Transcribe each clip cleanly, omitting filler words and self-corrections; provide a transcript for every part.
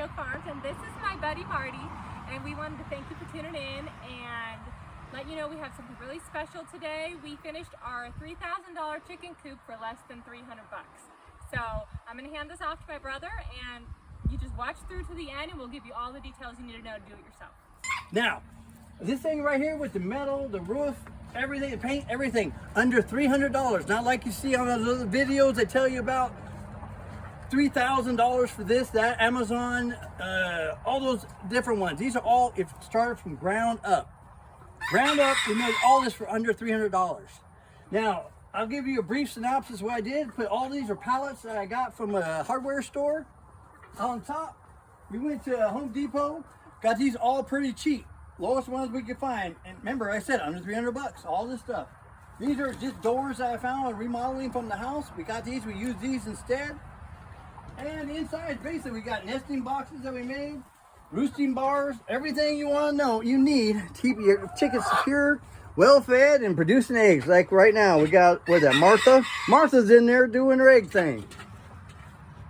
Farms, and this is my buddy Marty, and we wanted to thank you for tuning in and let you know we have something really special today. We finished our $3,000 chicken coop for less than 300 bucks. So I'm going to hand this off to my brother, and you just watch through to the end and we'll give you all the details you need to know to do it yourself. Now, this thing right here with the metal, the roof, everything, the paint, everything, under $300. Not like you see on those other videos they tell you about $3,000 for this, that, Amazon, all those different ones. These are all, if it started from ground up. Ground up, we made all this for under $300. Now, I'll give you a brief synopsis of what I did. Put all these are pallets that I got from a hardware store. On top, we went to Home Depot, got these all pretty cheap. Lowest ones we could find. And remember, I said under 300 bucks, all this stuff. These are just doors that I found on remodeling from the house. We got these, we used these instead. And inside, basically, we got nesting boxes that we made, roosting bars, everything you want to know you need to keep your chickens secure, well-fed, and producing eggs. Like right now, we got, what's that, Martha? Martha's in there doing her egg thing.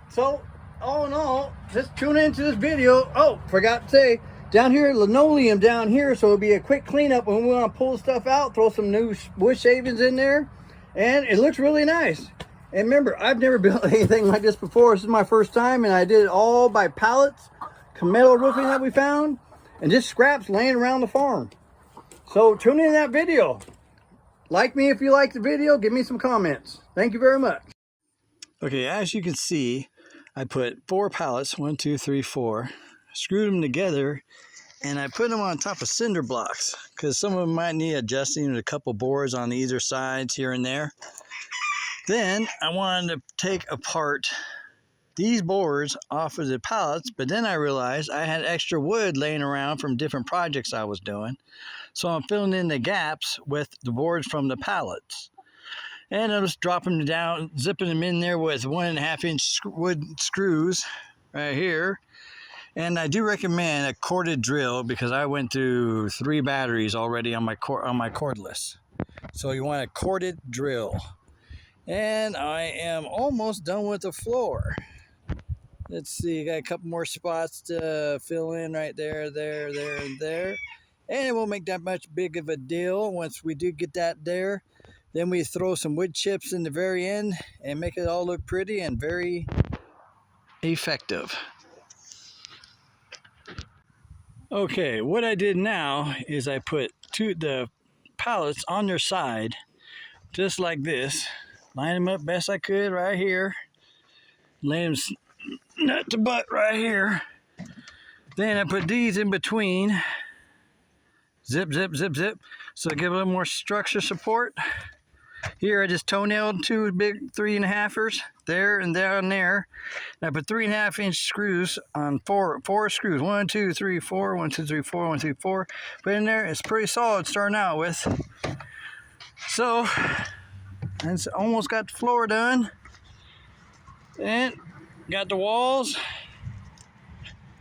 So, all in all, just tune into this video. Oh, forgot to say, down here, linoleum down here, so it'll be a quick cleanup when we want to pull stuff out, throw some new wood shavings in there, and it looks really nice. And remember, I've never built anything like this before. This is my first time, and I did it all by pallets, metal roofing that we found, and just scraps laying around the farm. So tune in that video. Like me if you like the video. Give me some comments. Thank you very much. Okay, as you can see, I put 4 pallets, 1, 2, 3, 4, screwed them together, and I put them on top of cinder blocks because some of them might need adjusting with a couple boards on either sides here and there. Then I wanted to take apart these boards off of the pallets, but then I realized I had extra wood laying around from different projects I was doing. So I'm filling in the gaps with the boards from the pallets. And I was dropping them down, zipping them in there with 1.5-inch wood screws right here. And I do recommend a corded drill because I went through 3 batteries already on my cordless. So you want a corded drill. And I am almost done with the floor. Let's see, got a couple more spots to fill in right there, there, and there. And it won't make that much big of a deal once we do get that there. Then we throw some wood chips in the very end and make it all look pretty and very effective. Okay, what I did now is I put the pallets on their side, just like this. Line them up best I could right here. Lay them nut to butt right here. Then I put these in between. Zip, zip, zip, zip. So I give a little more structure support. Here I just toenailed 2 big 3.5ers there and down there. And I put 3.5-inch screws on 4 screws. 1, 2, 3, 4. 1, 2, 3, 4. 1, 2, 4. Put in there. It's pretty solid starting out with. So it's almost got the floor done. And got the walls.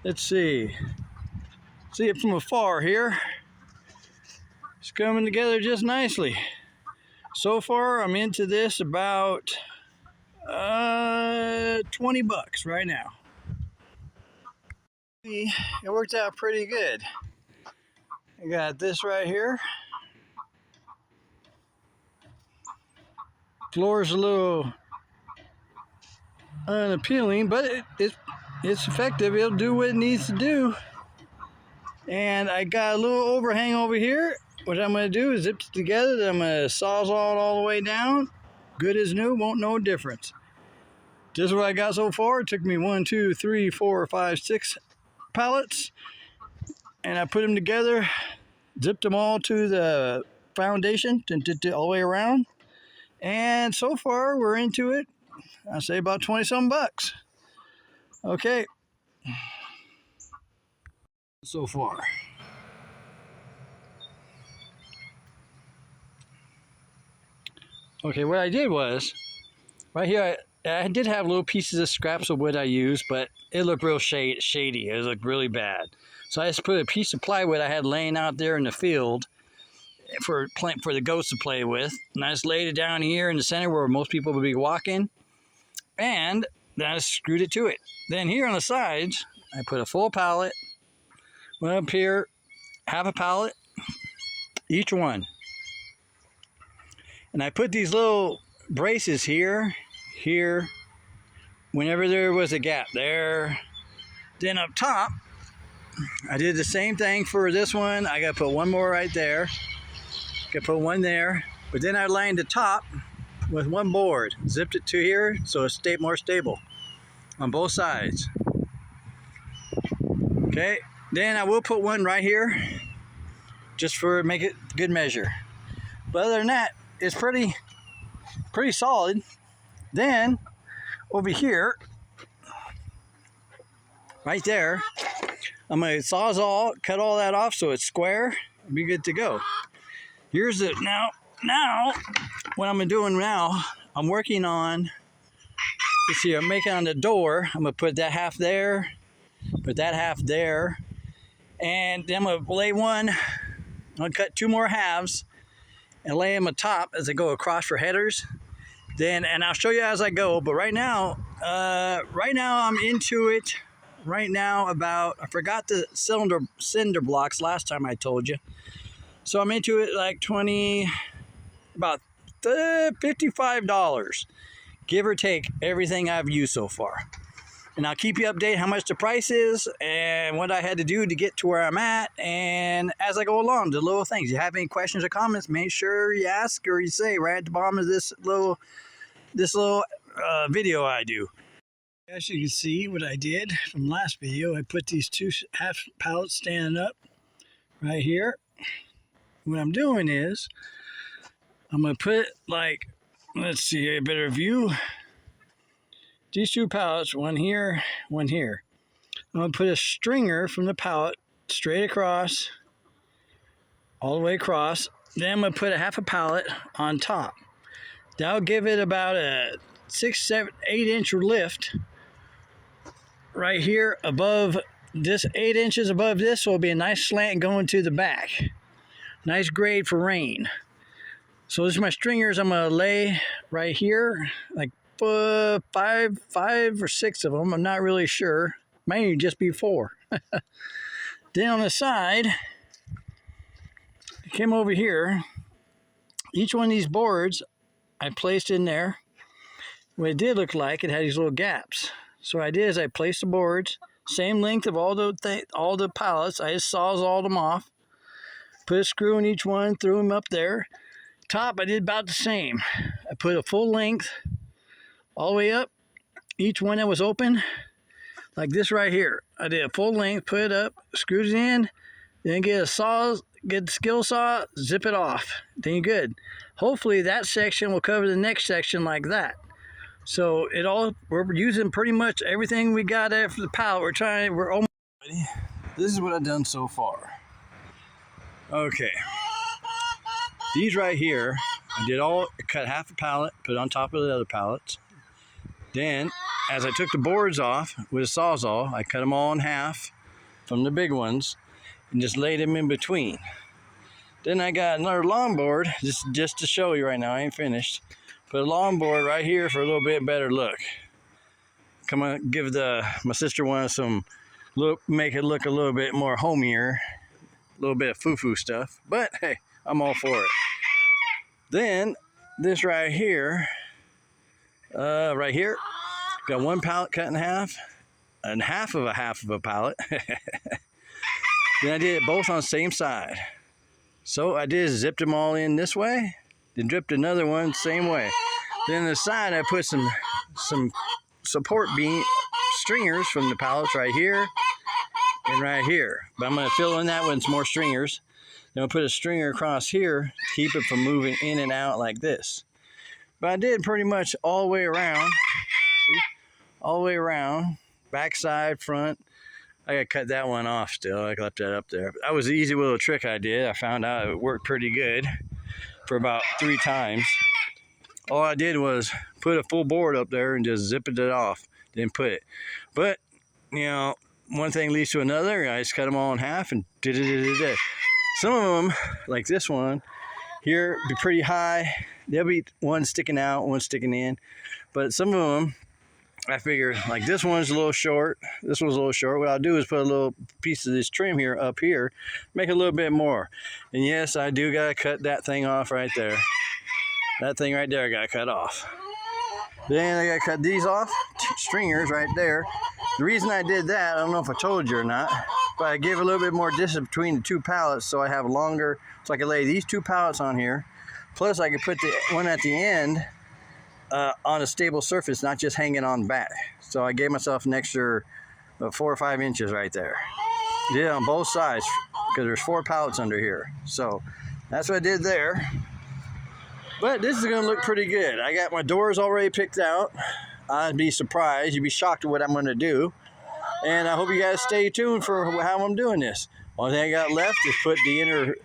Let's see. See it from afar here. It's coming together just nicely. So far, I'm into this about 20 bucks right now. It worked out pretty good. I got this right here. Floor's a little unappealing, but it's effective. It'll do what it needs to do. And I got a little overhang over here. What I'm going to do is zip it together. Then I'm going to sawzall it all the way down. Good as new, won't know difference. Just what I got so far. It took me 1, 2, 3, 4, 5, 6 pallets. And I put them together, zipped them all to the foundation, all the way around. And so far, we're into it. I say about 20-some bucks. Okay. So far. Okay, what I did was, right here, I did have little pieces of scraps of wood I used, but it looked real shady. It looked really bad. So I just put a piece of plywood I had laying out there in the field for the goats to play with. And I just laid it down here in the center where most people would be walking. And then I screwed it to it. Then here on the sides, I put a full pallet, went up here, half a pallet, each one. And I put these little braces here, here, whenever there was a gap there. Then up top, I did the same thing for this one. I got to put one more right there. Got to put one there. But then I lined the top with one board, zipped it to here so it stayed more stable on both sides. Okay, then I will put one right here just for make it good measure. But other than that, it's pretty solid. Then over here, right there, I'm gonna sawzall, cut all that off so it's square, and be good to go. Here's it now. What I'm doing now, I'm working on, you see, I'm making on the door. I'm gonna put that half there, put that half there, and then I'm gonna lay one. I'm gonna cut two more halves and lay them atop as I go across for headers. Then, and I'll show you as I go. But right now I'm into it. Right now, I forgot the cinder blocks last time I told you. So I'm into it like about $55, give or take everything I've used so far. And I'll keep you updated how much the price is and what I had to do to get to where I'm at. And as I go along, the little things. If you have any questions or comments, make sure you ask or you say right at the bottom of this little video I do. As you can see what I did from last video, I put these two half pallets standing up right here. What I'm doing is I'm going to put like, let's see a better view. These two pallets, one here, one here. I'm going to put a stringer from the pallet straight across, all the way across. Then I'm going to put a half a pallet on top. That'll give it about a 6, 7, 8 inch lift right here above this, 8 inches above this will be a nice slant going to the back. Nice grade for rain. So this is my stringers I'm going to lay right here, like 5 or 6 of them. I'm not really sure. Maybe just be 4. Then on the side, I came over here. Each one of these boards I placed in there. What it did look like, it had these little gaps. So what I did is I placed the boards, same length of all the pallets. I just sawzalled them off, put a screw in each one, threw them up there. Top, I did about the same. I put a full length all the way up. Each one that was open, like this right here. I did a full length, put it up, screwed it in, then get the skill saw, zip it off. Then you're good. Hopefully that section will cover the next section like that. So we're using pretty much everything we got after the pallet. We're almost ready. This is what I've done so far. Okay. These right here, I cut half a pallet, put it on top of the other pallets. Then, as I took the boards off with a sawzall, I cut them all in half from the big ones and just laid them in between. Then I got another long board, just to show you right now, I ain't finished. Put a long board right here for a little bit better look. Come on, give my sister one some look, make it look a little bit more homier, a little bit of foo-foo stuff. But hey, I'm all for it. Then this right here, got one pallet cut in half, and half of a pallet. Then I did it both on the same side. So I zipped them all in this way, then dripped another one same way. Then on the side I put some support beam stringers from the pallets right here and right here. But I'm going to fill in that with some more stringers. Then I'll put a stringer across here to keep it from moving in and out like this. But I did pretty much all the way around. See? All the way around. Back side, front. I got to cut that one off still. I left that up there. That was the easy little trick I did. I found out it worked pretty good for about 3 times. All I did was put a full board up there and just zipped it off. Didn't put it. But, you know, one thing leads to another. I just cut them all in half and did. Some of them, like this one here, be pretty high. There'll be one sticking out, one sticking in. But some of them, I figured like this one's a little short. This one's a little short. What I'll do is put a little piece of this trim here up here, make it a little bit more. And yes, I do gotta cut that thing off right there. That thing right there I gotta cut off. Then I gotta cut these off, stringers right there. The reason I did that, I don't know if I told you or not, but I gave a little bit more distance between the two pallets so I have longer, so I can lay these two pallets on here. Plus I could put the one at the end on a stable surface, not just hanging on back. So I gave myself an extra 4 or 5 inches right there. Did it on both sides because there's 4 pallets under here. So that's what I did there. But this is gonna look pretty good. I got my doors already picked out. I'd be surprised, you'd be shocked at what I'm gonna do. And I hope you guys stay tuned for how I'm doing this. Only thing I got left is put the inner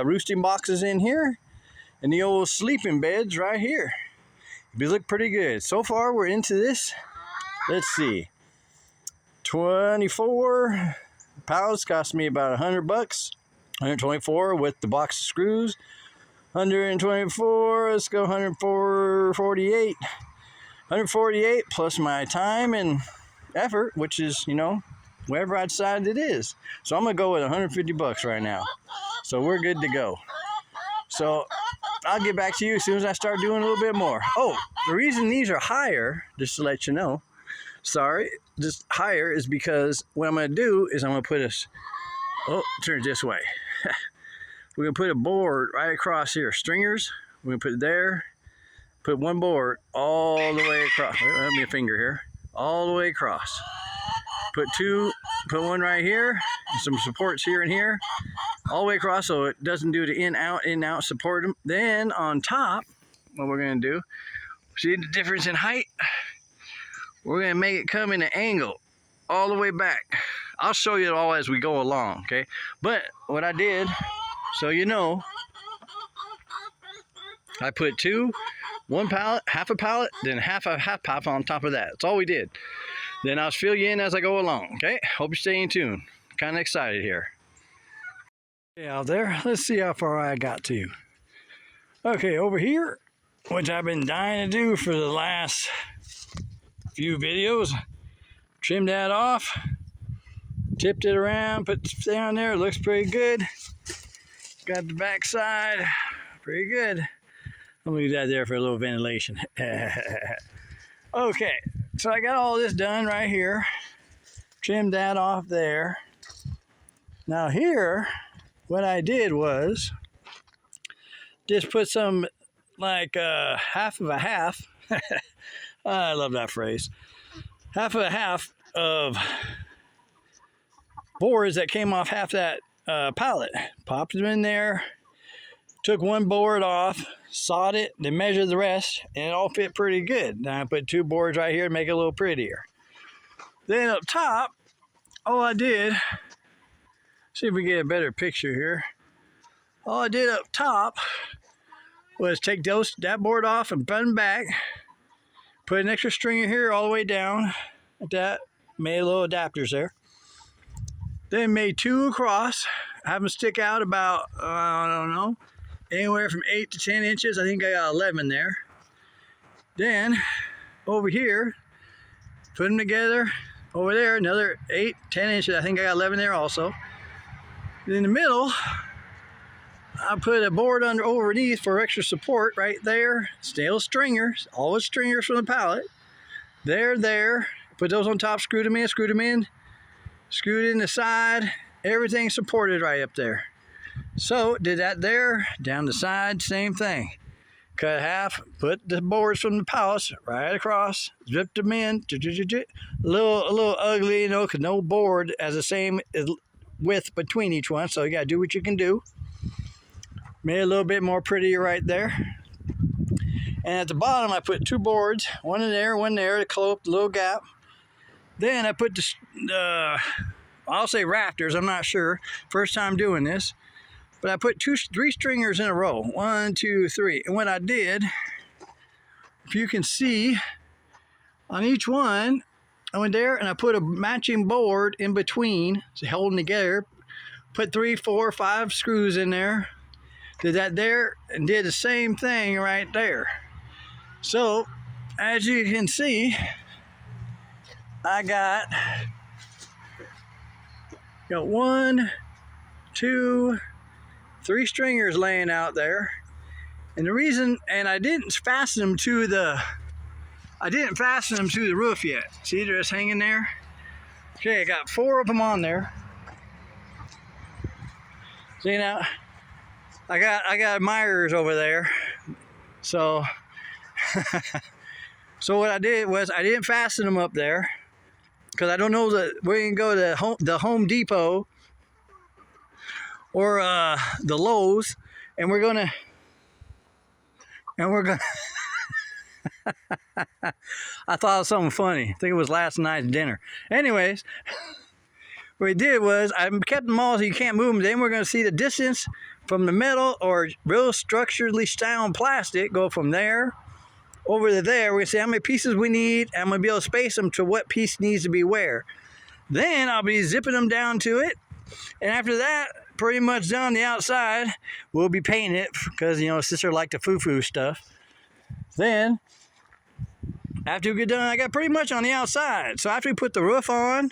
roosting boxes in here and the old sleeping beds right here. They look pretty good. So far, we're into this. Let's see. 24 pallets cost me about $100. 124 with the box of screws. 124, let's go 148. 148 plus my time and effort, which is, you know, wherever I decided it is. So I'm gonna go with $150 right now. So we're good to go. So I'll get back to you as soon as I start doing a little bit more. Oh, the reason these are higher, just to let you know, just higher is because what I'm going to do is I'm going to put turn it this way. We're going to put a board right across here, stringers. We're going to put it there, put one board all the way across. Let me a finger here, all the way across. Put one right here, and some supports here and here, all the way across so it doesn't do the in, out support them. Then on top, what we're going to do, see the difference in height? We're going to make it come in an angle all the way back. I'll show you it all as we go along, okay? But what I did, so you know, I put one pallet, half a pallet, then half pallet on top of that. That's all we did. Then I'll fill you in as I go along, okay? Hope you're staying tuned. Kind of excited here. Okay, out there, let's see how far I got to. Okay, over here, which I've been dying to do for the last few videos, trimmed that off, tipped it around, put it down there, it looks pretty good. Got the back side, pretty good. I'm gonna leave that there for a little ventilation. Okay, so I got all this done right here, trimmed that off there. Now here, what I did was just put some like half of a half. I love that phrase. Half of a half of boards that came off half that pallet. Popped them in there, took one board off, sawed it, then measured the rest, and it all fit pretty good. Now I put 2 boards right here to make it a little prettier. Then up top, all I did, see if we get a better picture here. All I did up top was take that board off and button back, put an extra stringer here all the way down, like that, made little adapters there. Then made 2 across, have them stick out about, I don't know, anywhere from 8 to 10 inches. I think I got 11 there. Then over here, put them together. Over there, another 8, 10 inches. I think I got 11 there also. In the middle, I put a board underneath for extra support right there. Steel stringers, all the stringers from the pallet. There. Put those on top, screwed them in, screwed in the side. Everything supported right up there. So did that there, down the side, same thing. Cut half, put the boards from the pallets right across, zipped them in. A little ugly, you know, because no board has the same width between each one, so you gotta do what you can do. Made it a little bit more prettier right there. And at the bottom, I put 2 boards, one there to close up the little gap. Then I put I'll say rafters, I'm not sure. First time doing this. But I put 3 stringers in a row. 1, 2, 3. And what I did, if you can see, on each one, I went there and I put a matching board in between, so holding together. Put 3, 4, 5 screws in there. Did that there and did the same thing right there. So, as you can see, I got 1, 2, 3 stringers laying out there. And the reason, and I didn't fasten them to the roof yet. See, they're just hanging there. Okay, I got 4 of them on there. See now, I got admirers over there. So, so what I did was I didn't fasten them up there because I don't know that we're gonna go to the Home Depot or the Lowe's, and we're gonna. I thought of something funny. I think it was last night's dinner. Anyways, what we did was I kept them all so you can't move them. Then we're going to see the distance from the metal or real structurally sound plastic. Go from there over to there. We're going to see how many pieces we need. And I'm going to be able to space them to what piece needs to be where. Then I'll be zipping them down to it. And after that, pretty much done on the outside, we'll be painting it because, you know, sister liked the foo-foo stuff. Then, after we get done, I got pretty much on the outside. So after we put the roof on,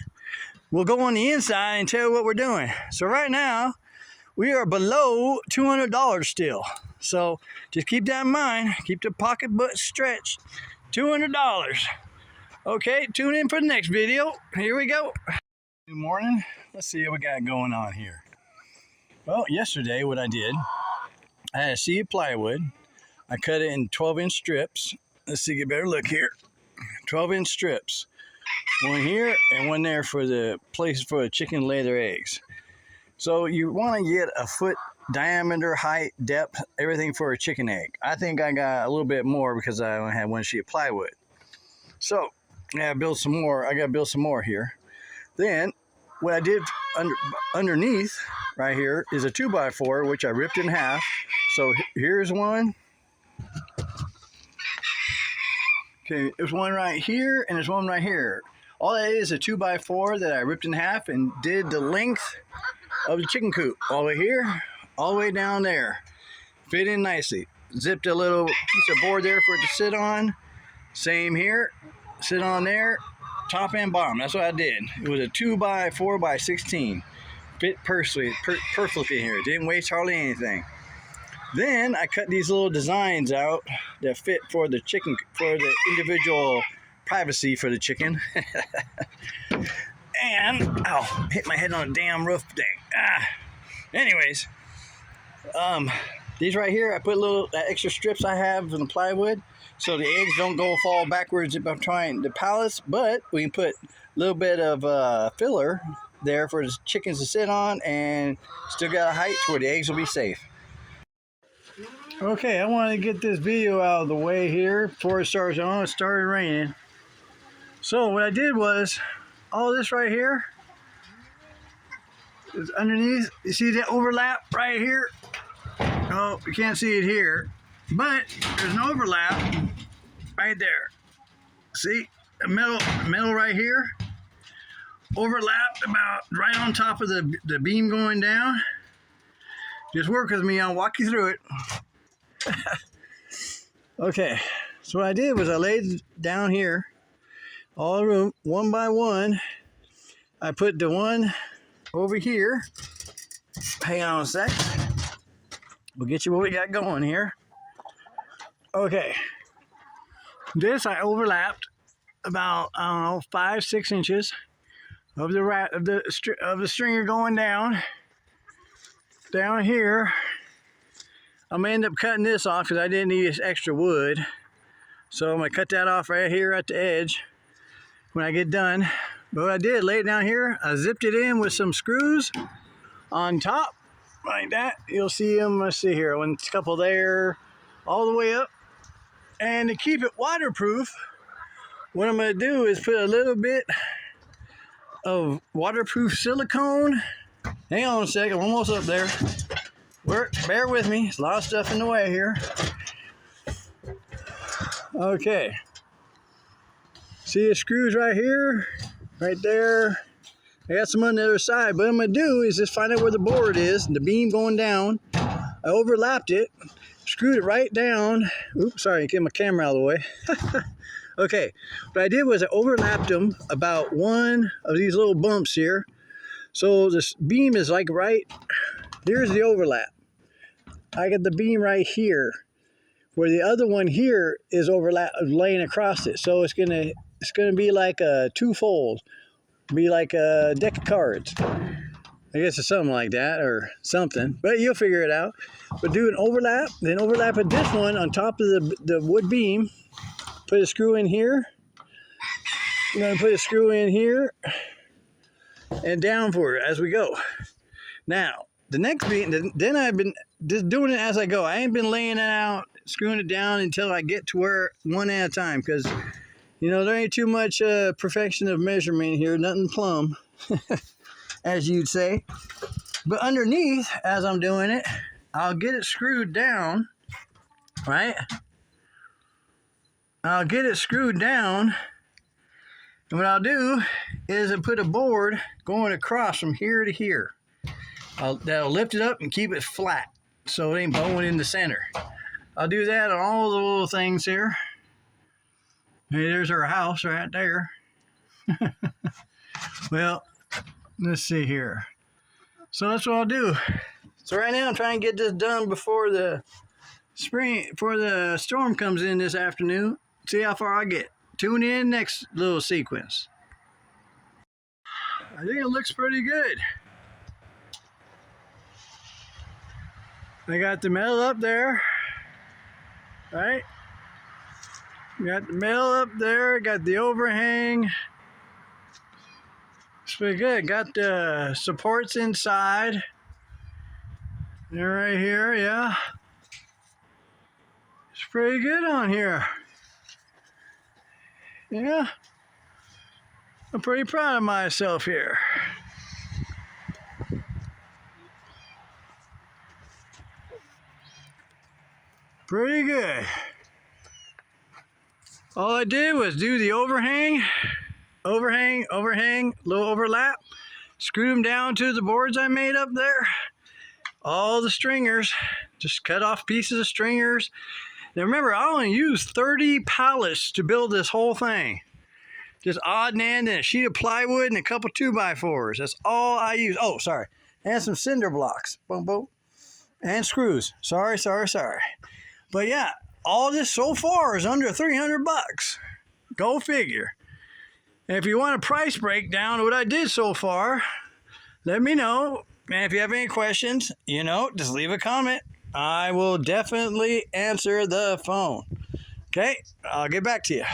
we'll go on the inside and tell you what we're doing. So right now, we are below $200 still. So just keep that in mind. Keep the pocketbook stretched. $200. Okay, tune in for the next video. Here we go. Good morning. Let's see what we got going on here. Well, yesterday what I did, I had a sheet of plywood. I cut it in 12-inch strips. Let's see, get a better look here. 12-inch strips. One here and one there for the place for the chicken to lay their eggs. So you want to get a foot diameter, height, depth, everything for a chicken egg. I think I got a little bit more because I only had one sheet of plywood. So I gotta build some more. I gotta build some more here. Then what I did underneath right here is a 2x4, which I ripped in half. So here's one. Okay, there's one right here and there's one right here. All that is a 2x4 that I ripped in half and did the length of the chicken coop. All the way here, all the way down there. Fit in nicely. Zipped a little piece of board there for it to sit on. Same here, sit on there, top and bottom. That's what I did. It was a 2x4x16. Fit perfectly here. Didn't waste hardly anything. Then I cut these little designs out that fit for the chicken, for the individual privacy for the chicken. And, ow, hit my head on a damn roof thing. Anyways, these right here, I put little extra strips I have in the plywood so the eggs don't fall backwards if I'm trying the pallets, but we can put a little bit of filler there for the chickens to sit on and still got a height to where the eggs will be safe. Okay, I wanted to get this video out of the way here before it starts on. It started raining. So what I did was, all this right here is underneath. You see the overlap right here? Oh, you can't see it here, but there's an overlap right there. See, the metal right here, overlapped about right on top of the beam going down. Just work with me, I'll walk you through it. Okay, so what I did was I laid down here all the room one by one. I put the one over here. Hang on a sec. We'll get you what we got going here. Okay, this I overlapped about, I don't know, 5-6 inches of the stringer going down here. I'm gonna end up cutting this off because I didn't need this extra wood. So I'm gonna cut that off right here at the edge when I get done. But what I did, lay it down here, I zipped it in with some screws on top, like that. You'll see them, let's see here, one couple there, all the way up. And to keep it waterproof, what I'm gonna do is put a little bit of waterproof silicone. Hang on a second, I'm almost up there. Bear with me, there's a lot of stuff in the way here. Okay. See the screws right here, right there. I got some on the other side, but what I'm gonna do is just find out where the board is, the beam going down. I overlapped it, screwed it right down. Oops, sorry, get my camera out of the way. Okay, what I did was I overlapped them about one of these little bumps here. So this beam is like right, here's the overlap. I got the beam right here, where the other one here is overlap laying across it. So it's gonna be like a twofold, be like a deck of cards. I guess it's something like that or something, but you'll figure it out. But do an overlap, then overlap at this one on top of the wood beam. Put a screw in here. I'm gonna put a screw in here and down for it as we go. Now, the next beam, then I've been just doing it as I go. I ain't been laying it out, screwing it down until I get to where one at a time, because you know there ain't too much perfection of measurement here, nothing plumb. As you'd say. But underneath, as I'm doing it, I'll get it screwed down, right? I'll get it screwed down, and what I'll do is I put a board going across from here to here. That'll lift it up and keep it flat, so it ain't bowing in the center. I'll do that on all the little things here. Hey, there's our house right there. Well, let's see here. So that's what I'll do. So right now I'm trying to get this done before the storm comes in this afternoon. See how far I get. Tune in next little sequence. I think it looks pretty good. I got the metal up there, right? Got the metal up there, got the overhang. It's pretty good. Got the supports inside. They're right here, yeah. It's pretty good on here. Yeah. I'm pretty proud of myself here. Pretty good. All I did was do the overhang, little overlap, screwed them down to the boards I made up there. All the stringers, just cut off pieces of stringers. Now remember, I only used 30 pallets to build this whole thing. Just odd and end and a sheet of plywood and a couple 2x4s. That's all I used. Oh, sorry. And some cinder blocks. Boom, boom. And screws. Sorry. But yeah, all this so far is under 300 bucks. Go figure. And if you want a price breakdown of what I did so far, let me know. And if you have any questions, just leave a comment. I will definitely answer the phone. Okay, I'll get back to you.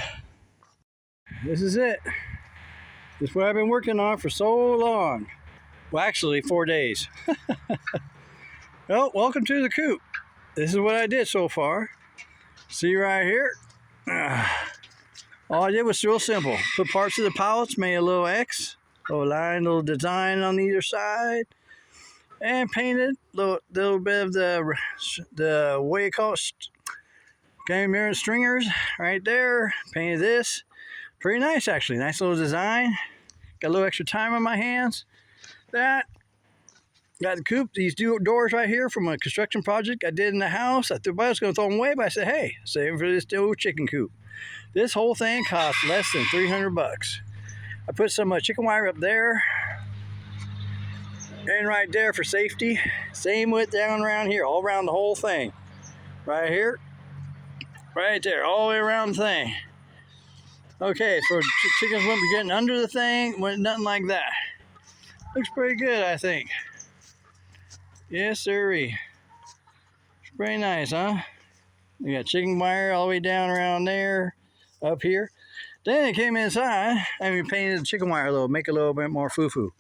This is it. This is what I've been working on for so long. Well, actually, 4 days. Well, welcome to the coop. This is what I did so far. See right here? All I did was real simple. Put parts of the pallets, made a little X, little line, little design on either side, and painted a little bit of the what do you call it? Game mirror stringers right there. Painted this. Pretty nice, actually. Nice little design. Got a little extra time on my hands. That. Got the coop, these doors right here from a construction project I did in the house. I thought I was going to throw them away, but I said, hey, save them for this old chicken coop. This whole thing cost less than 300 bucks. I put some chicken wire up there and right there for safety. Same with down around here, all around the whole thing. Right here, right there, all the way around the thing. Okay, so chickens wouldn't be getting under the thing, nothing like that. Looks pretty good, I think. Yes, sirree. It's pretty nice, huh? We got chicken wire all the way down around there, up here. Then it came inside, and we painted the chicken wire a little, make it a little bit more foo-foo.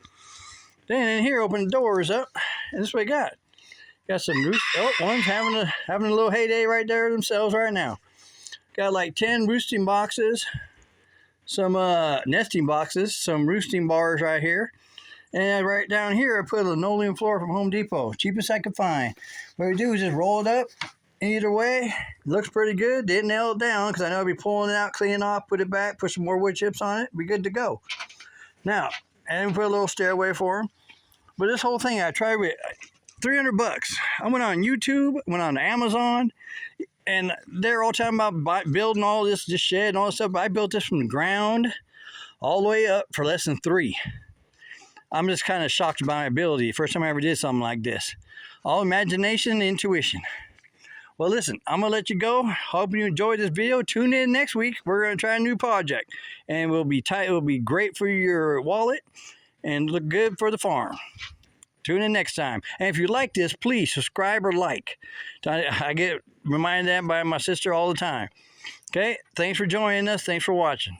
Then in here, open the doors up, and this is what we got. Got some roost. Oh, one's having a little heyday right there themselves right now. Got like 10 roosting boxes, some nesting boxes, some roosting bars right here. And right down here, I put a linoleum floor from Home Depot. Cheapest I could find. What we do is just roll it up either way. It looks pretty good. Didn't nail it down because I know I'll be pulling it out, cleaning it off, put it back, put some more wood chips on it. Be good to go. Now, and then put a little stairway for them. But this whole thing, I tried with 300 bucks. I went on YouTube, went on Amazon. And they're all talking about building all this shed and all this stuff. I built this from the ground all the way up for less than $3. I'm just kind of shocked by my ability. First time I ever did something like this. All imagination and intuition. Well, listen, I'm going to let you go. Hope you enjoyed this video. Tune in next week. We're going to try a new project. And it will be great for your wallet and look good for the farm. Tune in next time. And if you like this, please subscribe or like. I get reminded that by my sister all the time. Okay, thanks for joining us. Thanks for watching.